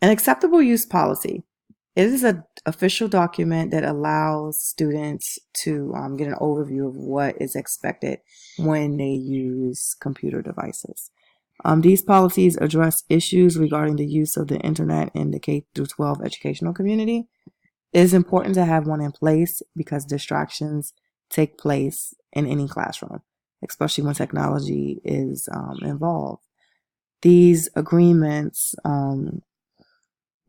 An acceptable use policy. It is an official document that allows students to get an overview of what is expected when they use computer devices. These policies address issues regarding the use of the internet in the K through 12 educational community. It is important to have one in place because distractions take place in any classroom, especially when technology is involved. These agreements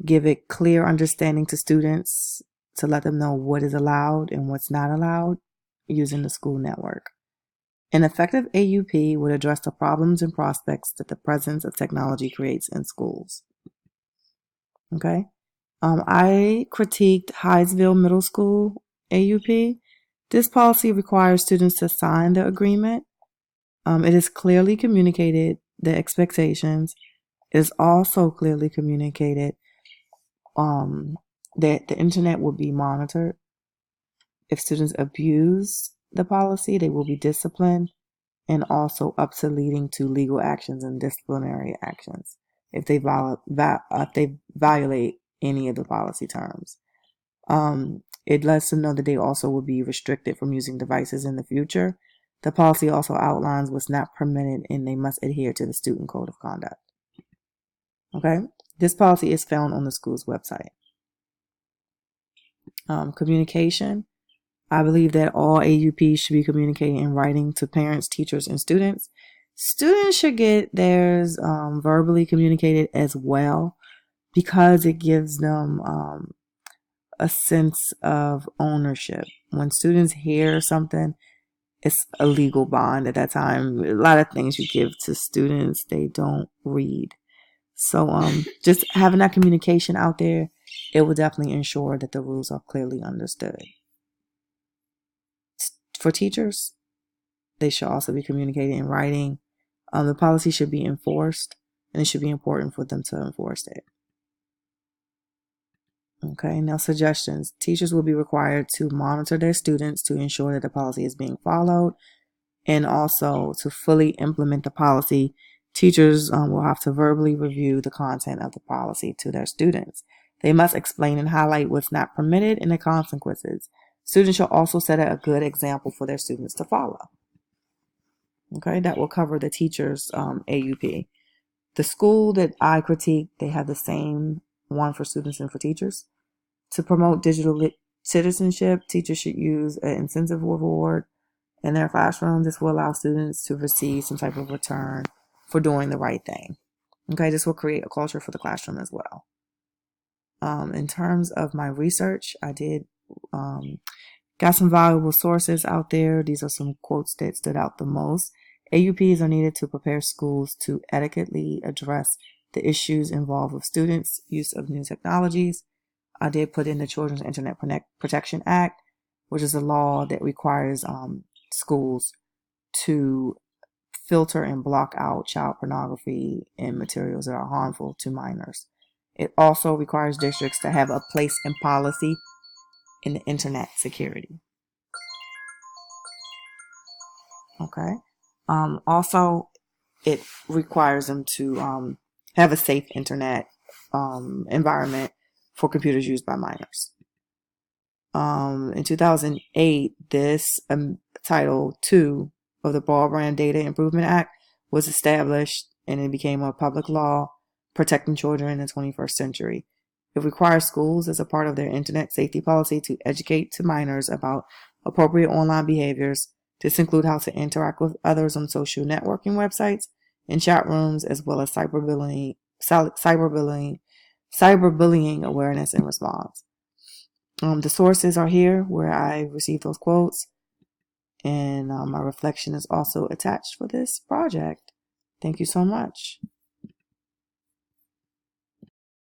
give a clear understanding to students to let them know what is allowed and what's not allowed using the school network. An effective AUP would address the problems and prospects that the presence of technology creates in schools. Okay. I critiqued Hydesville Middle School AUP. This policy requires students to sign the agreement. It is clearly communicated the expectations. It is also clearly communicated that the internet will be monitored. If students abuse the policy, they will be disciplined, and also up to leading to legal actions and disciplinary actions if they violate any of the policy terms. It lets them know that they also will be restricted from using devices in the future. The policy also outlines what's not permitted, and they must adhere to the student code of conduct. Okay, this policy is found on the school's website. Communication. I believe that all AUPs should be communicating in writing to parents, teachers, and students. Students should get theirs verbally communicated as well because it gives them a sense of ownership. When students hear something, it's a legal bond at that time. A lot of things you give to students, they don't read. So just having that communication out there, it will definitely ensure that the rules are clearly understood. For teachers, they should also be communicating in writing. The policy should be enforced, and it should be important for them to enforce it. Okay, now suggestions. Teachers will be required to monitor their students to ensure that the policy is being followed, and also to fully implement the policy. Teachers will have to verbally review the content of the policy to their students. They must explain and highlight what's not permitted and the consequences. Students should also set a good example for their students to follow. Okay, that will cover the teachers' AUP. The school that I critique, they have the same one for students and for teachers. To promote digital citizenship, teachers should use an incentive reward in their classroom. This will allow students to receive some type of return for doing the right thing. Okay, this will create a culture for the classroom as well. In terms of my research, I did got some valuable sources out there. These are some quotes that stood out the most. AUPs are needed to prepare schools to adequately address the issues involved with students' use of new technologies. I did put in the Children's Internet Protection Act, which is a law that requires schools to filter and block out child pornography and materials that are harmful to minors. It also requires districts to have a place and policy in the internet security. Okay. Also, it requires them to have a safe internet environment for computers used by minors. In 2008, this Title II of the Broadband Data Improvement Act was established, and it became a public law protecting children in the 21st century. It requires schools as a part of their internet safety policy to educate to minors about appropriate online behaviors. This includes how to interact with others on social networking websites and chat rooms, as well as cyberbullying awareness and response. The sources are here where I received those quotes, and my reflection is also attached for this project. Thank you so much.